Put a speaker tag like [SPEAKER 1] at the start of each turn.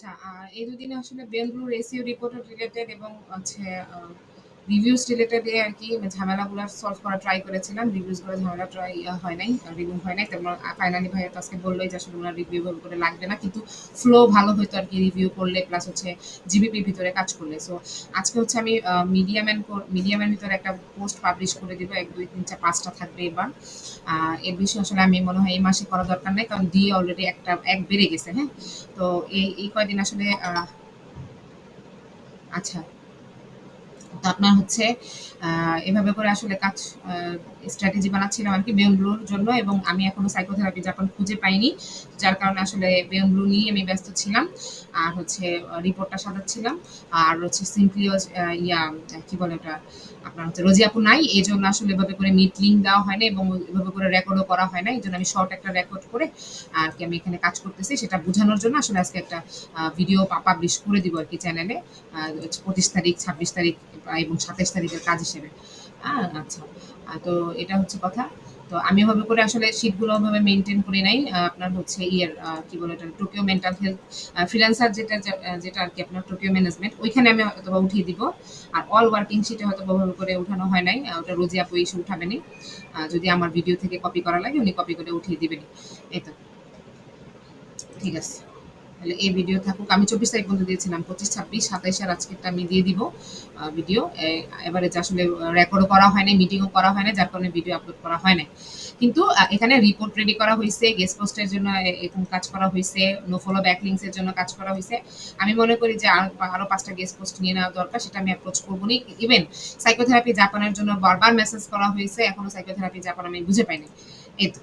[SPEAKER 1] আচ্ছা, এই দুদিনে আসলে বেঙ্গলুরু এসইও রিপোর্ট রিলেটেড এবং হচ্ছে রিভিউজ রিলেটেড এ আরকি ঝামেলাগুলা সলভ করার ট্রাই করেছিলাম। রিভিউজ গুলো ঝামেলা হয় নাই, রিমুভ হয় নাই। তারপর ফাইনালি ভাইয়া তো আজকে বললই যে আসলে উনার রিভিউ এভাবে করে লাগবে না। কিন্তু ফ্লো ভালো হইতো আরকি রিভিউ করলে প্লাস হচ্ছে জিবিপির ভিতরে কাজ করলে। সো আজকে হচ্ছে আমি মিডিয়ামের ভিতরে একটা পোস্ট পাবলিশ করে দিব। ১, ২, ৩, ৪, ৫ টা থাকবে এবার। এর বেশি আসলে আমি মনে হয় এই মাসে করা দরকার নাই। কারণ দিয়ে অলরেডি এক বেড়ে গেছে, হ্যাঁ? তো এই কয়দিন আসলে আচ্ছা। তো আপনার হচ্ছে এভাবে করে আসলে কাজ স্ট্র্যাটেজি বানাচ্ছিলাম আরকি বেঙ্গলুরুর জন্য এবং আমি এখনো সাইকোথেরাপি জাপান খুঁজে পাইনি। যার কারণে আসলে বেঙ্গলুরু নিয়েই আমি ব্যস্ত ছিলাম। আর হচ্ছে রিপোর্টটা সাজাচ্ছিলাম। আর হচ্ছে সিম্পলিও কি বলে ওটা? আপনার হচ্ছে রোজি আপু নাই। এজন্য আসলে এভাবে করে মিট লিঙ্ক দেওয়া হয় না এবং এভাবে করে রেকর্ডও করা হয় না। এজন্য আমি শর্ট একটা রেকর্ড করে আরকি আমি এখানে কাজ করতেছি। সেটা বুঝানোর জন্য আসলে আজকে একটা ভিডিও পাবলিশ করে দিব আরকি চ্যানেলে। ২৫ তারিখ, ২৬ তারিখ এবং ২৭ তারিখের কাজ হিসেবে। আচ্ছা। তো এটা হচ্ছে কথা। তো আমি ওভাবে করে আসলে শীটগুলো ওভাবে মেইনটেইন করি নাই। আপনার হচ্ছে কি বলে ওটা? টোকিও মেন্টাল হেলথ ফ্রিল্যান্সার যেটা আরকি আপনার টোকিও ম্যানেজমেন্ট ওইখানে আমি হয়তোবা উঠিয়ে দিব। আর অল ওয়ার্কিং শিটে হয়তোবা ওভাবে করে উঠানো হয় নাই। ওটা রোজি আপু এসে উঠাবেনি। যদি আমার ভিডিও থেকে কপি করা লাগে উনি কপি করে উঠিয়ে দিবেনই। এই তো। ঠিক আছে। তাহলে এই ভিডিও থাকুক। আমি ২৪ তারিখ পর্যন্ত দিয়েছিলাম। ২৫, ২৬, ২৭ আর আজকেরটা আমি দিয়ে দিব ভিডিও। এবারে যে আসলে রেকর্ডও করা হয় নাই, মিটিংও করা হয় নাই, যার কারণে ভিডিও আপলোড করা হয় নাই। কিন্তু এখানে রিপোর্ট রেডি করা হইছে, গেস্ট পোস্টের জন্য এরকম কাজ করা হইছে, নো ফলো ব্যাকলিংস এর জন্য কাজ করা হইছে। আমি মনে করি যে আরো ৫ টা গেস্ট পোস্ট নিয়ে নেওয়া দরকার। সেটা আমি অ্যাপ্রোচ করবনি। ইভেন সাইকোথেরাপি জাপানের জন্য বারবার মেসেজ করা হয়েছে। এখনো সাইকোথেরাপি জাপান আমি বুঝে পাইনি। এই তো।